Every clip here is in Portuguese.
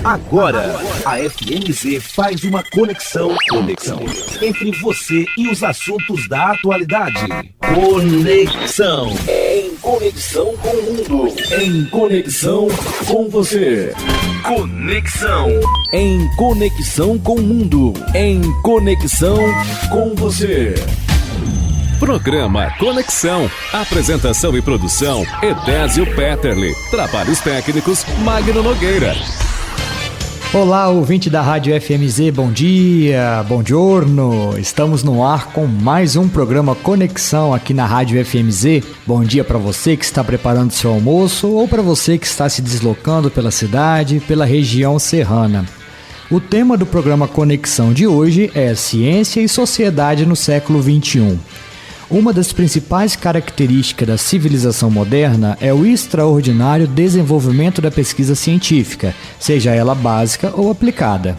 Agora, a FMZ faz uma conexão entre você e os assuntos da atualidade. Conexão. Em conexão com o mundo. Em conexão com você. Conexão. Em conexão com o mundo. Em conexão com você. Programa Conexão. Apresentação e produção, Edésio Petterle. Trabalhos técnicos, Magno Nogueira. Olá, ouvinte da Rádio FMZ, bom dia, bom giorno. Estamos no ar com mais um programa Conexão aqui na Rádio FMZ. Bom dia para você que está preparando seu almoço ou para você que está se deslocando pela cidade, pela região serrana. O tema do programa Conexão de hoje é Ciência e Sociedade no século XXI. Uma das principais características da civilização moderna é o extraordinário desenvolvimento da pesquisa científica, seja ela básica ou aplicada.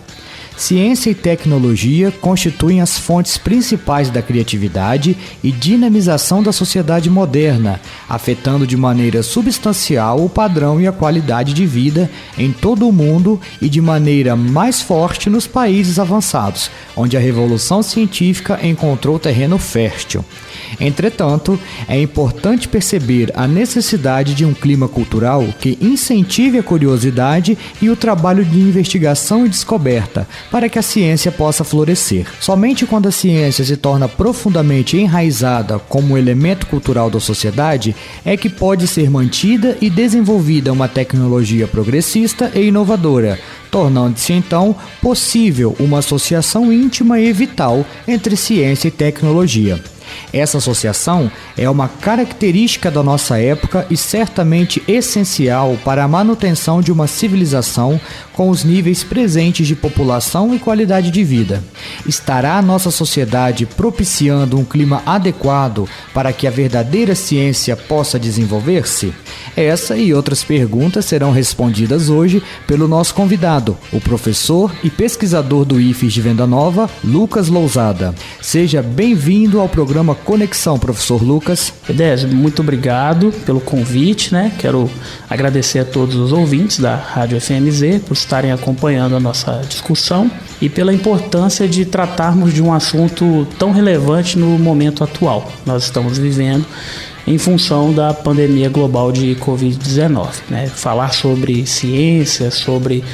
Ciência e tecnologia constituem as fontes principais da criatividade e dinamização da sociedade moderna, afetando de maneira substancial o padrão e a qualidade de vida em todo o mundo e de maneira mais forte nos países avançados, onde a revolução científica encontrou terreno fértil. Entretanto, é importante perceber a necessidade de um clima cultural que incentive a curiosidade e o trabalho de investigação e descoberta para que a ciência possa florescer. Somente quando a ciência se torna profundamente enraizada como elemento cultural da sociedade é que pode ser mantida e desenvolvida uma tecnologia progressista e inovadora, tornando-se então possível uma associação íntima e vital entre ciência e tecnologia. Essa associação é uma característica da nossa época e certamente essencial para a manutenção de uma civilização com os níveis presentes de população e qualidade de vida. Estará a nossa sociedade propiciando um clima adequado para que a verdadeira ciência possa desenvolver-se? Essa e outras perguntas serão respondidas hoje pelo nosso convidado, o professor e pesquisador do IFES de Venda Nova, Lucas Lousada. Seja bem-vindo ao programa Conexão, professor Lucas. Edésio, muito obrigado pelo convite, Quero agradecer a todos os ouvintes da Rádio FMZ por estarem acompanhando a nossa discussão e pela importância de tratarmos de um assunto tão relevante no momento atual. Nós estamos vivendo em função da pandemia global de Covid-19. Falar sobre ciência, sobre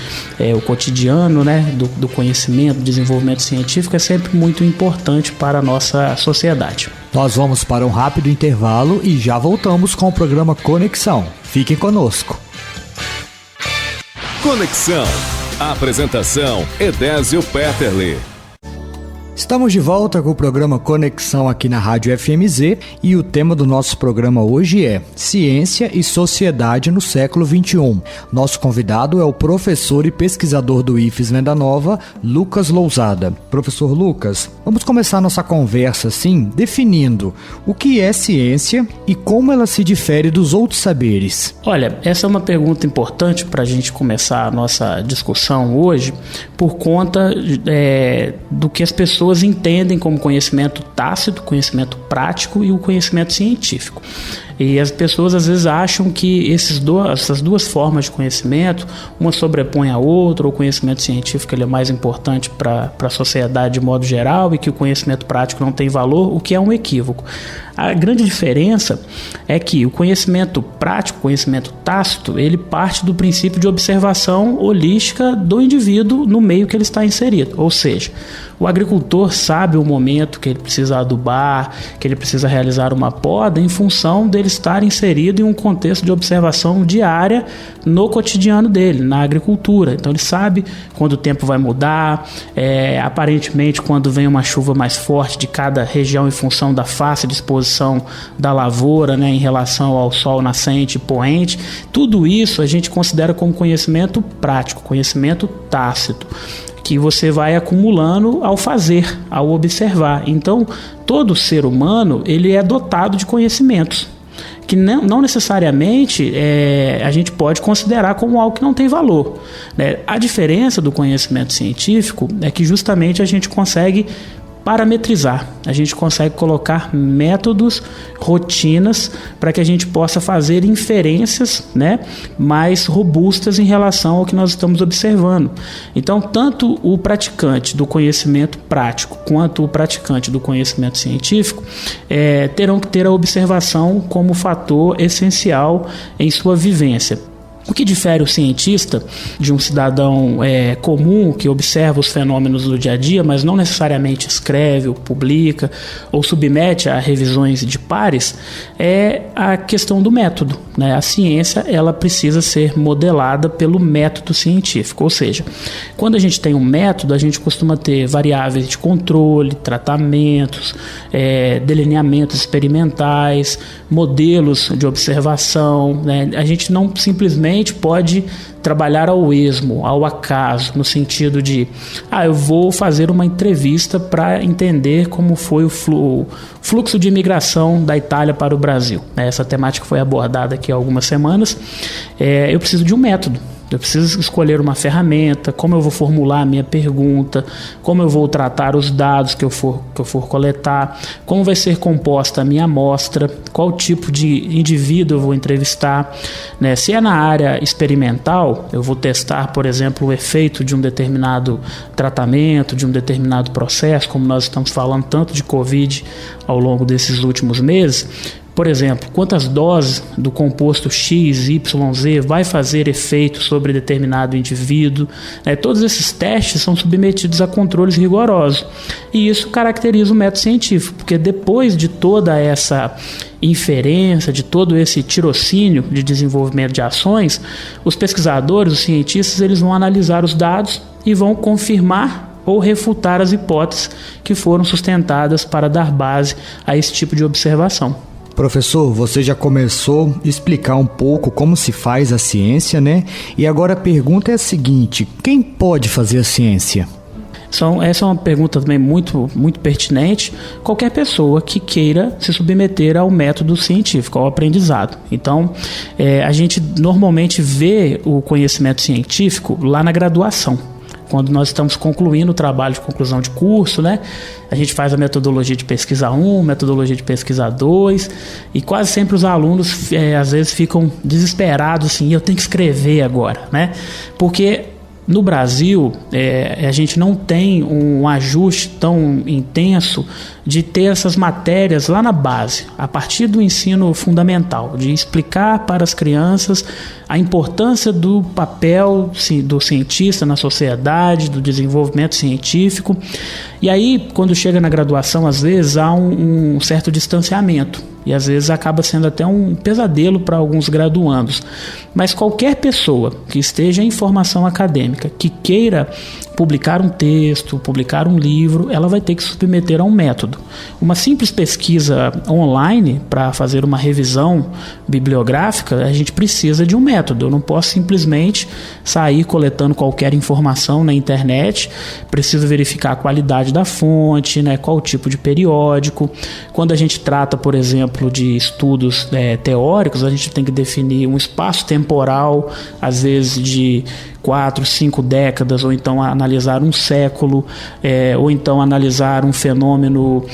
o cotidiano do conhecimento, do desenvolvimento científico é sempre muito importante para a nossa sociedade. Nós vamos para um rápido intervalo e já voltamos com o programa Conexão. Fiquem conosco. Conexão. Apresentação, Edésio Petterle. Estamos de volta com o programa Conexão aqui na Rádio FMZ e o tema do nosso programa hoje é Ciência e Sociedade no século XXI. Nosso convidado é o professor e pesquisador do IFES Venda Nova, Lucas Lousada. Professor Lucas, vamos começar nossa conversa assim, definindo o que é ciência e como ela se difere dos outros saberes. Olha, essa é uma pergunta importante para a gente começar a nossa discussão hoje, por conta do que as pessoas entendem como conhecimento tácito, conhecimento prático e o conhecimento científico. E as pessoas às vezes acham que essas duas formas de conhecimento, uma sobrepõe a outra, o conhecimento científico ele é mais importante para a sociedade de modo geral e que o conhecimento prático não tem valor, o que é um equívoco. A grande diferença é que o conhecimento prático, o conhecimento tácito, ele parte do princípio de observação holística do indivíduo no meio que ele está inserido. Ou seja, o agricultor sabe o momento que ele precisa adubar, que ele precisa realizar uma poda em função dele estar inserido em um contexto de observação diária no cotidiano dele, na agricultura. Então ele sabe quando o tempo vai mudar, aparentemente quando vem uma chuva mais forte de cada região em função da face de exposição da lavoura, em relação ao sol nascente e poente. Tudo isso a gente considera como conhecimento prático, conhecimento tácito, que você vai acumulando ao fazer, ao observar. Então, todo ser humano ele é dotado de conhecimentos que não necessariamente a gente pode considerar como algo que não tem valor. A diferença do conhecimento científico é que justamente a gente consegue parametrizar. A gente consegue colocar métodos, rotinas, para que a gente possa fazer inferências, né, mais robustas em relação ao que nós estamos observando. Então, tanto o praticante do conhecimento prático quanto o praticante do conhecimento científico terão que ter a observação como fator essencial em sua vivência. O que difere o cientista de um cidadão comum que observa os fenômenos do dia a dia, mas não necessariamente escreve ou publica ou submete a revisões de pares, é a questão do método, né? A ciência, ela precisa ser modelada pelo método científico, ou seja, quando a gente tem um método, a gente costuma ter variáveis de controle, tratamentos, delineamentos experimentais, modelos de observação, né? A gente não simplesmente pode trabalhar ao esmo, ao acaso, no sentido de eu vou fazer uma entrevista para entender como foi o fluxo de imigração da Itália para o Brasil. Essa temática foi abordada aqui há algumas semanas. Eu preciso de um método. Eu preciso escolher uma ferramenta, como eu vou formular a minha pergunta, como eu vou tratar os dados que eu for coletar, como vai ser composta a minha amostra, qual tipo de indivíduo eu vou entrevistar, né? Se é na área experimental, eu vou testar, por exemplo, o efeito de um determinado tratamento, de um determinado processo, como nós estamos falando tanto de Covid ao longo desses últimos meses. Por exemplo, quantas doses do composto X, Y, Z vai fazer efeito sobre determinado indivíduo. Todos esses testes são submetidos a controles rigorosos. E isso caracteriza o método científico, porque depois de toda essa inferência, de todo esse tirocínio de desenvolvimento de ações, os pesquisadores, os cientistas, eles vão analisar os dados e vão confirmar ou refutar as hipóteses que foram sustentadas para dar base a esse tipo de observação. Professor, você já começou a explicar um pouco como se faz a ciência, né? E agora a pergunta é a seguinte: quem pode fazer a ciência? Essa é uma pergunta também muito, muito pertinente. Qualquer pessoa que queira se submeter ao método científico, ao aprendizado. Então, a gente normalmente vê o conhecimento científico lá na graduação. Quando nós estamos concluindo o trabalho de conclusão de curso, né? A gente faz a metodologia de pesquisa 1, metodologia de pesquisa 2, e quase sempre os alunos às vezes ficam desesperados assim, eu tenho que escrever agora, né? Porque no Brasil, a gente não tem um ajuste tão intenso de ter essas matérias lá na base, a partir do ensino fundamental, de explicar para as crianças a importância do papel do cientista na sociedade, do desenvolvimento científico. E aí, quando chega na graduação, às vezes há um certo distanciamento. E às vezes acaba sendo até um pesadelo para alguns graduandos. Mas qualquer pessoa que esteja em formação acadêmica, que queira publicar um texto, publicar um livro, ela vai ter que submeter a um método. Uma simples pesquisa online para fazer uma revisão bibliográfica, a gente precisa de um método. Eu não posso simplesmente sair coletando qualquer informação na internet. Preciso verificar a qualidade da fonte, né, qual o tipo de periódico. Quando a gente trata, por exemplo, de estudos teóricos, a gente tem que definir um espaço temporal, às vezes de 4, 5 décadas, ou então analisar um século, ou então analisar um fenômeno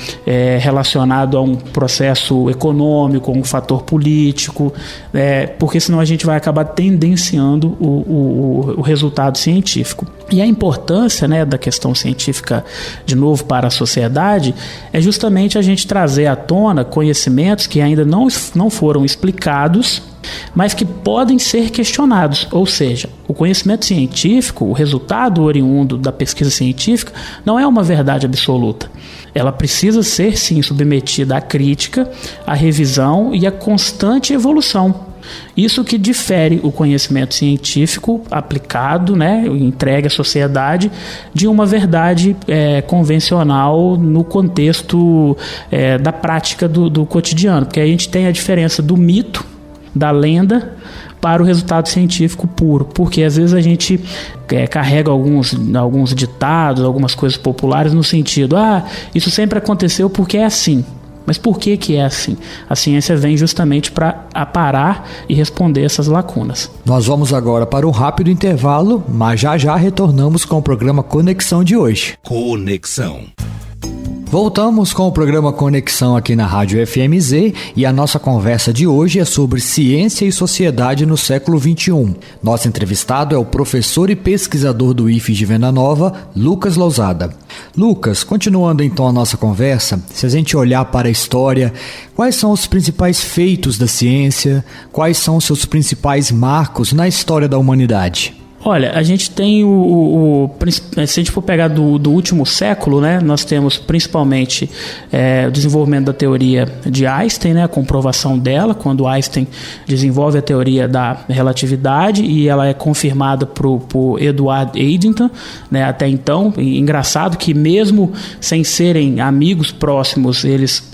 relacionado a um processo econômico, um fator político, porque senão a gente vai acabar tendenciando o resultado científico. E a importância, né, da questão científica, de novo, para a sociedade, é justamente a gente trazer à tona conhecimentos que ainda não foram explicados, mas que podem ser questionados. Ou seja, o conhecimento científico, o resultado oriundo da pesquisa científica, não é uma verdade absoluta. Ela precisa ser, sim, submetida à crítica, à revisão e à constante evolução. Isso que difere o conhecimento científico aplicado, né, entregue à sociedade, de uma verdade convencional no contexto da prática do cotidiano. Porque a gente tem a diferença do mito, da lenda, para o resultado científico puro, porque às vezes a gente carrega alguns ditados, algumas coisas populares no sentido, isso sempre aconteceu porque é assim. Mas por que é assim? A ciência vem justamente para aparar e responder essas lacunas. Nós vamos agora para um rápido intervalo, mas já retornamos com o programa Conexão de hoje. Conexão. Voltamos com o programa Conexão aqui na Rádio FMZ e a nossa conversa de hoje é sobre ciência e sociedade no século XXI. Nosso entrevistado é o professor e pesquisador do IFES de Venda Nova, Lucas Lousada. Lucas, continuando então a nossa conversa, se a gente olhar para a história, quais são os principais feitos da ciência, quais são os seus principais marcos na história da humanidade? Olha, a gente tem se a gente for pegar do último século, né, nós temos principalmente o desenvolvimento da teoria de Einstein, né, a comprovação dela, quando Einstein desenvolve a teoria da relatividade e ela é confirmada por Edward Eddington, né, até então. Engraçado que mesmo sem serem amigos próximos, eles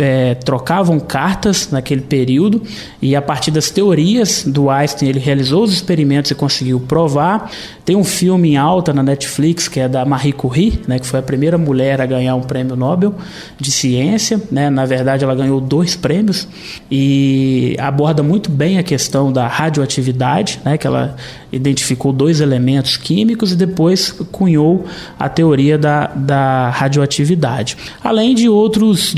trocavam cartas naquele período, e a partir das teorias do Einstein ele realizou os experimentos e conseguiu provar. Tem um filme em alta na Netflix que é da Marie Curie, né, que foi a primeira mulher a ganhar um prêmio Nobel de ciência, né? Na verdade ela ganhou 2 prêmios e aborda muito bem a questão da radioatividade, né, que ela identificou 2 elementos químicos e depois cunhou a teoria da radioatividade. Além de outros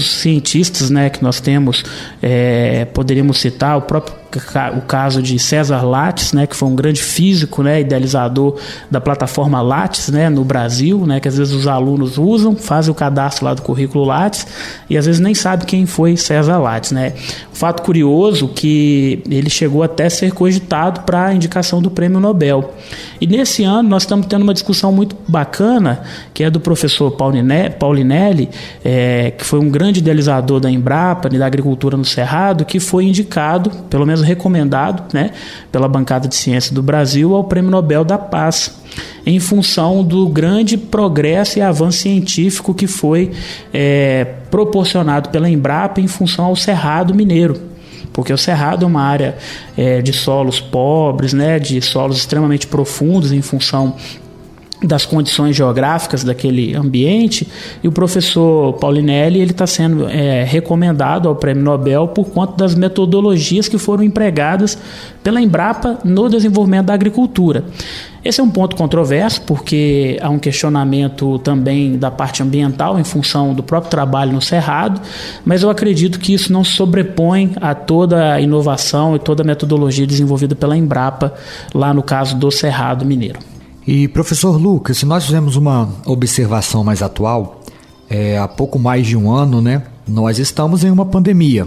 cientistas, né, que nós temos, poderíamos citar o caso de César Lattes, né, que foi um grande físico, né, idealizador da plataforma Lattes, né, no Brasil, né, que às vezes os alunos usam, fazem o cadastro lá do currículo Lattes e às vezes nem sabe quem foi César Lattes, né. Um fato curioso que ele chegou até a ser cogitado para a indicação do Prêmio Nobel. E nesse ano nós estamos tendo uma discussão muito bacana, que é do professor Paulinelli, que foi um grande idealizador da Embrapa e da agricultura no Cerrado, que foi indicado, pelo menos recomendado, né, pela bancada de ciência do Brasil ao Prêmio Nobel da Paz, em função do grande progresso e avanço científico que foi proporcionado pela Embrapa em função ao Cerrado Mineiro. Porque o Cerrado é uma área de solos pobres, né, de solos extremamente profundos em função das condições geográficas daquele ambiente, e o professor Paulinelli ele está sendo recomendado ao Prêmio Nobel por conta das metodologias que foram empregadas pela Embrapa no desenvolvimento da agricultura. Esse é um ponto controverso, porque há um questionamento também da parte ambiental em função do próprio trabalho no Cerrado, mas eu acredito que isso não se sobrepõe a toda a inovação e toda a metodologia desenvolvida pela Embrapa, lá no caso do Cerrado Mineiro. E professor Lucas, se nós fizermos uma observação mais atual, há pouco mais de um ano, né, nós estamos em uma pandemia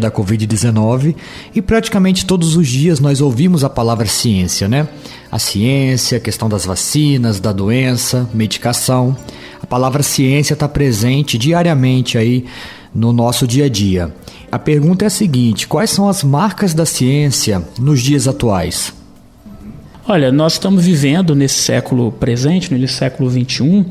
da Covid-19, e praticamente todos os dias nós ouvimos a palavra ciência, né? A ciência, a questão das vacinas, da doença, medicação. A palavra ciência está presente diariamente aí no nosso dia a dia. A pergunta é a seguinte: quais são as marcas da ciência nos dias atuais? Olha, nós estamos vivendo nesse século presente, no século XXI,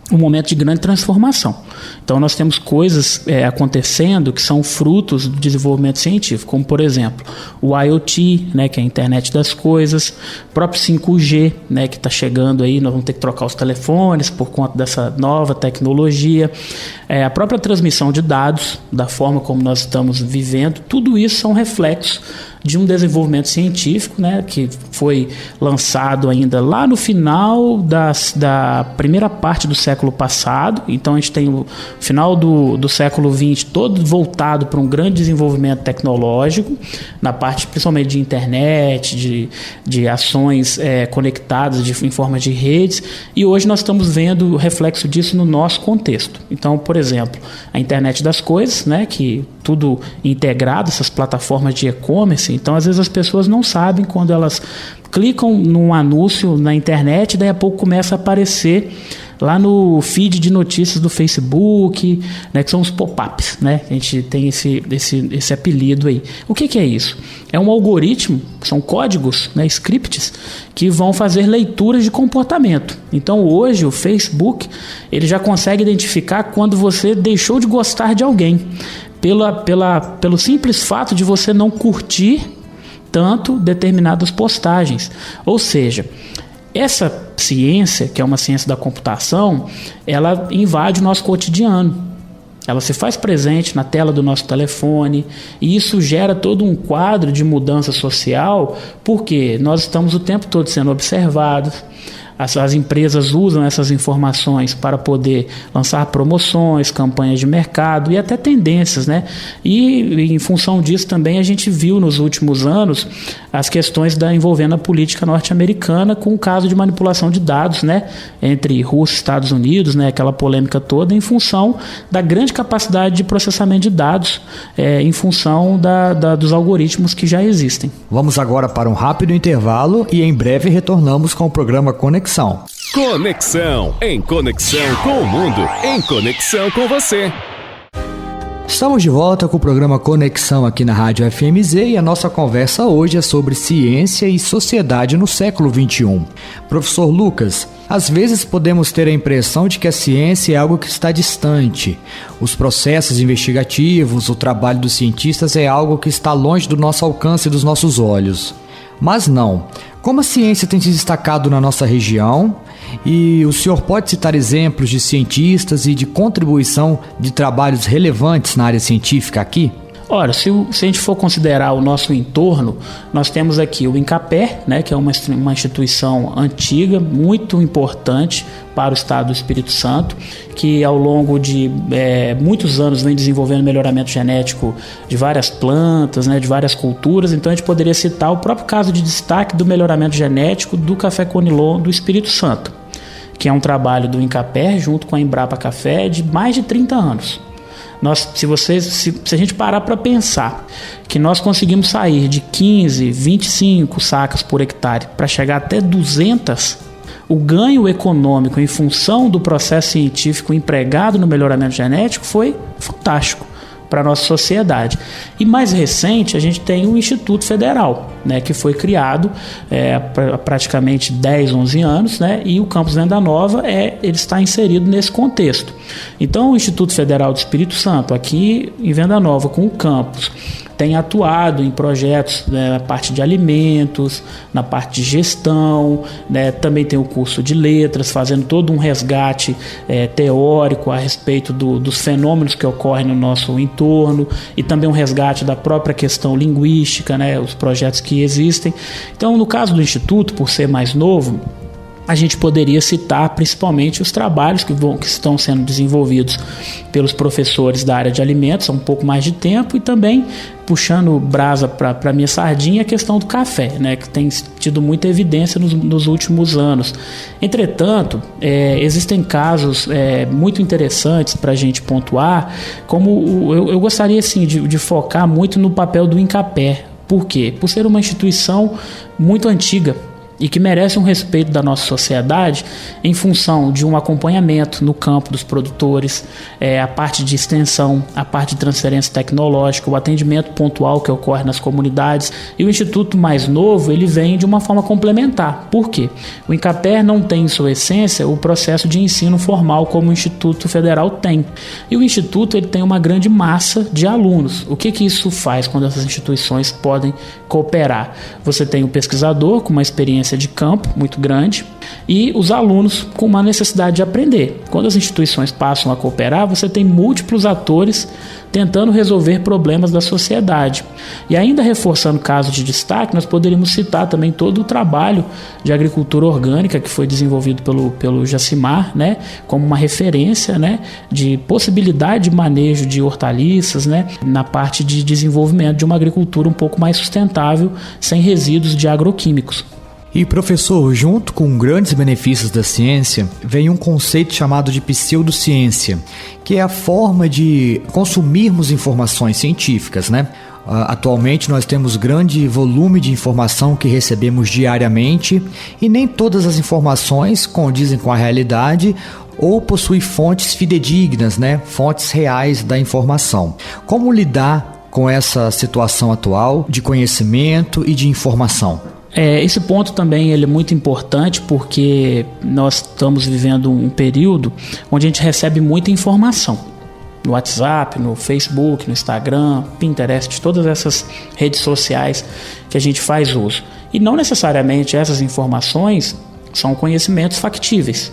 um momento de grande transformação. Então nós temos coisas acontecendo que são frutos do desenvolvimento científico, como por exemplo o IoT, né, que é a internet das coisas, o próprio 5G, né, que está chegando aí, nós vamos ter que trocar os telefones por conta dessa nova tecnologia, a própria transmissão de dados, da forma como nós estamos vivendo, tudo isso são reflexos de um desenvolvimento científico, né, que foi lançado ainda lá no final da primeira parte do século passado. Então a gente tem o final do século XX todo voltado para um grande desenvolvimento tecnológico, na parte principalmente de internet, de ações conectadas em forma de redes, e hoje nós estamos vendo o reflexo disso no nosso contexto. Então, por exemplo, a internet das coisas, né, que tudo integrado, essas plataformas de e-commerce. Então, às vezes as pessoas não sabem, quando elas clicam num anúncio na internet, daí a pouco começa a aparecer lá no feed de notícias do Facebook, né, que são os pop-ups, né? A gente tem esse apelido aí. O que é isso? É um algoritmo, são códigos, né, scripts, que vão fazer leituras de comportamento. Então hoje o Facebook ele já consegue identificar quando você deixou de gostar de alguém, pelo simples fato de você não curtir tanto determinadas postagens. Ou seja, essa ciência, que é uma ciência da computação, ela invade o nosso cotidiano. Ela se faz presente na tela do nosso telefone, e isso gera todo um quadro de mudança social, porque nós estamos o tempo todo sendo observados. As empresas usam essas informações para poder lançar promoções, campanhas de mercado e até tendências, né? E em função disso também a gente viu nos últimos anos as questões envolvendo a política norte-americana com o caso de manipulação de dados, né? Entre Rússia e Estados Unidos, né? Aquela polêmica toda em função da grande capacidade de processamento de dados em função dos algoritmos que já existem. Vamos agora para um rápido intervalo e em breve retornamos com o programa Conexão. Conexão, em conexão com o mundo, em conexão com você. Estamos de volta com o programa Conexão aqui na Rádio FMZ e a nossa conversa hoje é sobre ciência e sociedade no século XXI. Professor Lucas, às vezes podemos ter a impressão de que a ciência é algo que está distante. Os processos investigativos, o trabalho dos cientistas é algo que está longe do nosso alcance e dos nossos olhos. Mas não. Como a ciência tem se destacado na nossa região? E o senhor pode citar exemplos de cientistas e de contribuição de trabalhos relevantes na área científica aqui? Ora, se a gente for considerar o nosso entorno, nós temos aqui o INCAPER, né, que é uma instituição antiga, muito importante para o estado do Espírito Santo, que ao longo de muitos anos vem desenvolvendo melhoramento genético de várias plantas, né, de várias culturas. Então a gente poderia citar o próprio caso de destaque do melhoramento genético do café Conilon do Espírito Santo, que é um trabalho do INCAPER junto com a Embrapa Café de mais de 30 anos. Se a gente parar para pensar que nós conseguimos sair de 15, 25 sacas por hectare para chegar até 200, o ganho econômico em função do processo científico empregado no melhoramento genético foi fantástico para a nossa sociedade. E mais recente, a gente tem o Instituto Federal, né, que foi criado há praticamente 10, 11 anos, né, e o campus Venda Nova ele está inserido nesse contexto. Então, o Instituto Federal do Espírito Santo, aqui em Venda Nova, com o campus, tem atuado em projetos, né, na parte de alimentos, na parte de gestão, né, também tem o curso de letras, fazendo todo um resgate teórico a respeito dos fenômenos que ocorrem no nosso entorno e também um resgate da própria questão linguística, né, os projetos que existem. Então, no caso do Instituto, por ser mais novo, a gente poderia citar principalmente os trabalhos que estão sendo desenvolvidos pelos professores da área de alimentos há um pouco mais de tempo e também puxando brasa para a minha sardinha a questão do café, né, que tem tido muita evidência nos últimos anos. Entretanto, existem casos muito interessantes para a gente pontuar, como eu gostaria assim, de focar muito no papel do INCAPER. Por quê? Por ser uma instituição muito antiga e que merece um respeito da nossa sociedade em função de um acompanhamento no campo dos produtores, a parte de extensão, a parte de transferência tecnológica, o atendimento pontual que ocorre nas comunidades. E o Instituto mais novo, ele vem de uma forma complementar. Por quê? O INCAPER não tem em sua essência o processo de ensino formal como o Instituto Federal tem. E o Instituto ele tem uma grande massa de alunos. O que isso faz quando essas instituições podem cooperar? Você tem o pesquisador com uma experiência de campo muito grande e os alunos com uma necessidade de aprender. Quando as instituições passam a cooperar, você tem múltiplos atores tentando resolver problemas da sociedade. E ainda reforçando casos de destaque, nós poderíamos citar também todo o trabalho de agricultura orgânica que foi desenvolvido pelo Jacimar, né, como uma referência, né, de possibilidade de manejo de hortaliças, né, na parte de desenvolvimento de uma agricultura um pouco mais sustentável, sem resíduos de agroquímicos. E professor, junto com grandes benefícios da ciência, vem um conceito chamado de pseudociência, que é a forma de consumirmos informações científicas, né? Atualmente nós temos grande volume de informação que recebemos diariamente e nem todas as informações condizem com a realidade ou possuem fontes fidedignas, né? Fontes reais da informação. Como lidar com essa situação atual de conhecimento e de informação? Esse ponto também ele é muito importante porque nós estamos vivendo um período onde a gente recebe muita informação no WhatsApp, no Facebook, no Instagram, Pinterest, todas essas redes sociais que a gente faz uso. E não necessariamente essas informações são conhecimentos factíveis.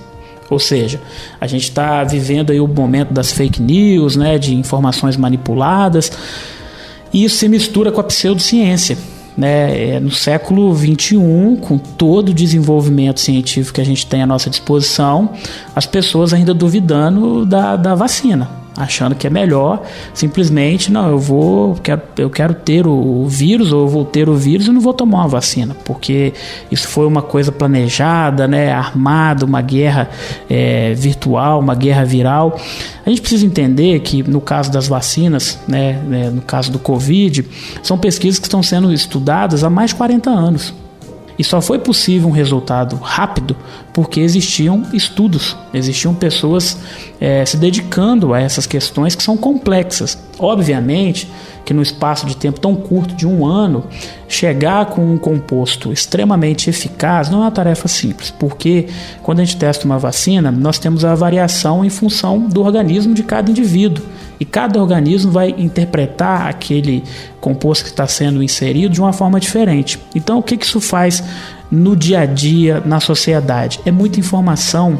Ou seja, a gente está vivendo aí o momento das fake news, né, de informações manipuladas, e isso se mistura com a pseudociência. né? No século XXI, com todo o desenvolvimento científico que a gente tem à nossa disposição, as pessoas ainda duvidando da vacina, achando que é melhor simplesmente, não, eu quero ter o vírus, ou eu vou ter o vírus e não vou tomar uma vacina, porque isso foi uma coisa planejada, né, armada, uma guerra virtual, uma guerra viral. A gente precisa entender que no caso das vacinas, né, no caso do Covid, são pesquisas que estão sendo estudadas há mais de 40 anos. E só foi possível um resultado rápido porque existiam estudos, existiam pessoas se dedicando a essas questões que são complexas. Obviamente que no espaço de tempo tão curto de 1 ano, chegar com um composto extremamente eficaz não é uma tarefa simples, porque quando a gente testa uma vacina, nós temos a variação em função do organismo de cada indivíduo. E cada organismo vai interpretar aquele composto que está sendo inserido de uma forma diferente. Então, o que isso faz no dia a dia, na sociedade? É muita informação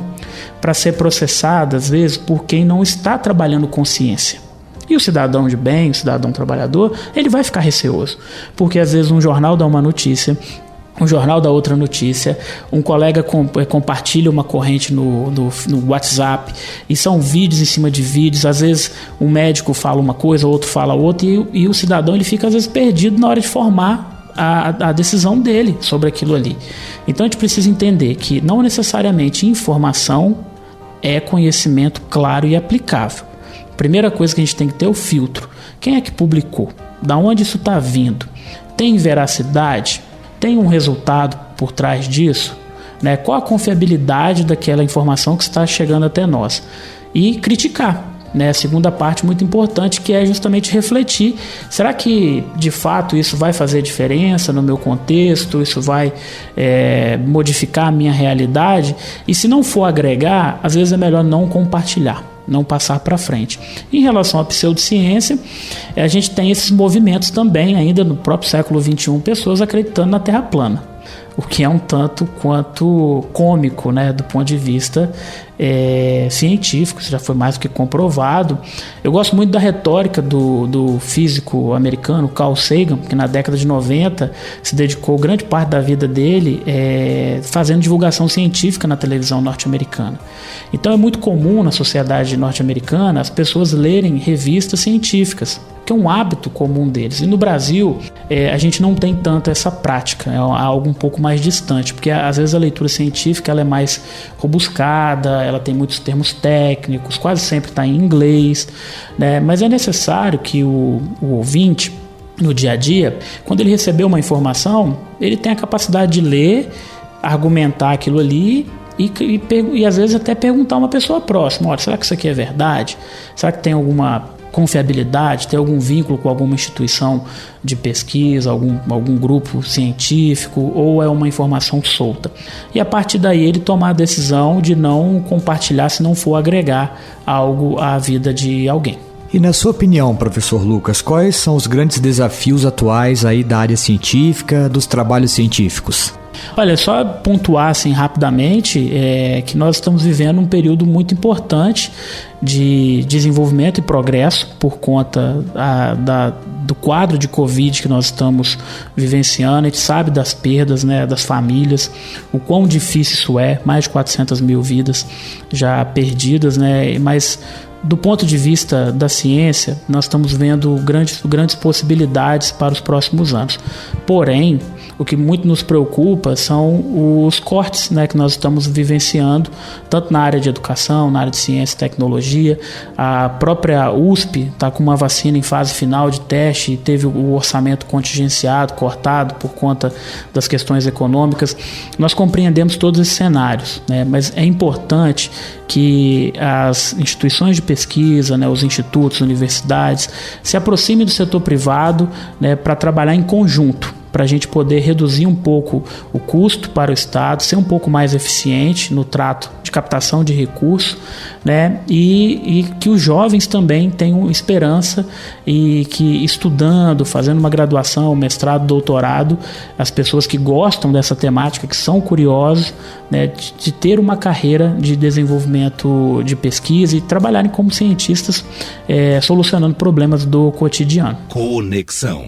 para ser processada, às vezes, por quem não está trabalhando com ciência. E o cidadão de bem, o cidadão trabalhador, ele vai ficar receoso, porque às vezes um jornal dá uma notícia, um jornal dá outra notícia, um colega compartilha uma corrente no WhatsApp, e são vídeos em cima de vídeos. Às vezes um médico fala uma coisa, outro fala outra, e o cidadão ele fica às vezes perdido na hora de formar a decisão dele sobre aquilo ali. Então a gente precisa entender que não necessariamente informação é conhecimento claro e aplicável. Primeira coisa que a gente tem que ter é o filtro. Quem é que publicou? Da onde isso está vindo? Tem veracidade? Tem um resultado por trás disso? Né? Qual a confiabilidade daquela informação que está chegando até nós? E criticar. Né? A segunda parte muito importante, que é justamente refletir. Será que de fato isso vai fazer diferença no meu contexto? Isso vai modificar a minha realidade? E se não for agregar, às vezes é melhor não compartilhar, não passar para frente. Em relação à pseudociência, a gente tem esses movimentos também, ainda no próprio século XXI, pessoas acreditando na Terra plana, o que é um tanto quanto cômico, né, do ponto de vista científico. Isso já foi mais do que comprovado. Eu gosto muito da retórica do físico americano Carl Sagan, que na década de 90 se dedicou grande parte da vida dele fazendo divulgação científica na televisão norte-americana. Então é muito comum na sociedade norte-americana as pessoas lerem revistas científicas, que é um hábito comum deles. E no Brasil, a gente não tem tanto essa prática, é algo um pouco mais distante, porque às vezes a leitura científica ela é mais robuscada, ela tem muitos termos técnicos, quase sempre está em inglês, né? Mas é necessário que o ouvinte, no dia a dia, quando ele receber uma informação, ele tenha a capacidade de ler, argumentar aquilo ali, e às vezes até perguntar a uma pessoa próxima: olha, será que isso aqui é verdade? Será que tem alguma confiabilidade, tem algum vínculo com alguma instituição de pesquisa, algum grupo científico, ou é uma informação solta? E a partir daí ele tomar a decisão de não compartilhar se não for agregar algo à vida de alguém. E na sua opinião, professor Lucas, quais são os grandes desafios atuais aí da área científica, dos trabalhos científicos? Olha, só pontuar assim rapidamente que nós estamos vivendo um período muito importante de desenvolvimento e progresso por conta do quadro de Covid que nós estamos vivenciando. A gente sabe das perdas, né, das famílias, o quão difícil isso é, mais de 400 mil vidas já perdidas, né, mas do ponto de vista da ciência, nós estamos vendo grandes possibilidades para os próximos anos. Porém, o que muito nos preocupa são os cortes, né, que nós estamos vivenciando, tanto na área de educação, na área de ciência e tecnologia. A própria USP está com uma vacina em fase final de teste e teve o orçamento contingenciado, cortado por conta das questões econômicas. Nós compreendemos todos esses cenários, né, mas é importante que as instituições de pesquisa, né, os institutos, universidades, se aproximem do setor privado, né, para trabalhar em conjunto, para a gente poder reduzir um pouco o custo para o Estado, ser um pouco mais eficiente no trato de captação de recursos, né? E que os jovens também tenham esperança e que estudando, fazendo uma graduação, mestrado, doutorado, as pessoas que gostam dessa temática, que são curiosos, né, de ter uma carreira de desenvolvimento de pesquisa e trabalharem como cientistas solucionando problemas do cotidiano. Conexão.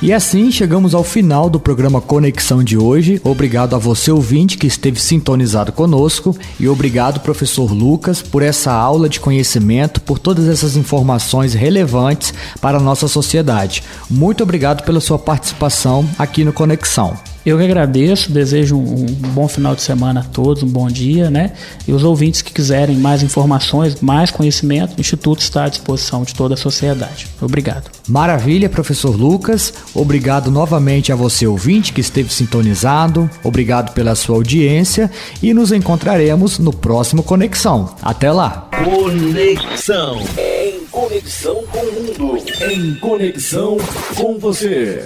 E assim chegamos ao final do programa Conexão de hoje. Obrigado a você, ouvinte, que esteve sintonizado conosco, e obrigado, professor Lucas, por essa aula de conhecimento, por todas essas informações relevantes para a nossa sociedade. Muito obrigado pela sua participação aqui no Conexão. Eu que agradeço, desejo um bom final de semana a todos, um bom dia, né? E os ouvintes que quiserem mais informações, mais conhecimento, o Instituto está à disposição de toda a sociedade. Obrigado. Maravilha, professor Lucas. Obrigado novamente a você, ouvinte, que esteve sintonizado. Obrigado pela sua audiência e nos encontraremos no próximo Conexão. Até lá. Conexão. Em conexão com o mundo. Em conexão com você.